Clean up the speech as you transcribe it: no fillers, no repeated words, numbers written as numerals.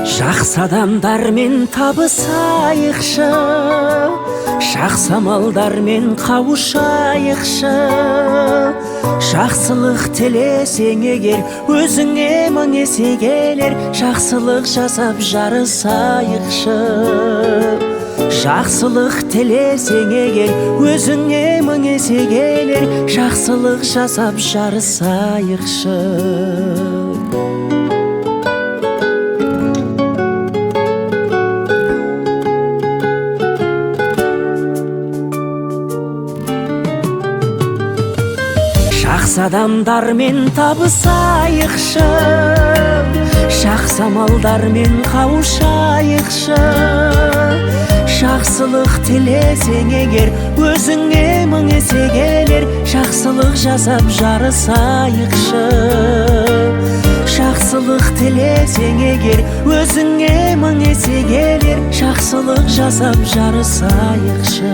Жақсы адамдармен табысайықшы, жақсы амалдармен қауышайықшы. Жақсылық тілесең егер, өзіңе мың есе келер. Жақсылық жасап жарысайықшы. Жақсылық тілесең егер, өзіңе мың есе келер. Жақсылық жасап жарысайықшы. Жақсы адамдармен табысайықшы, жақсы амалдармен қауышайықшы. Жақсылық тілесең егер, өзіңе мың есе келер. Жақсылық жасап жарысайықшы. Жақсылық тілесең егер, өзіңе мың есе келер. Жақсылық жасап жарысайықшы.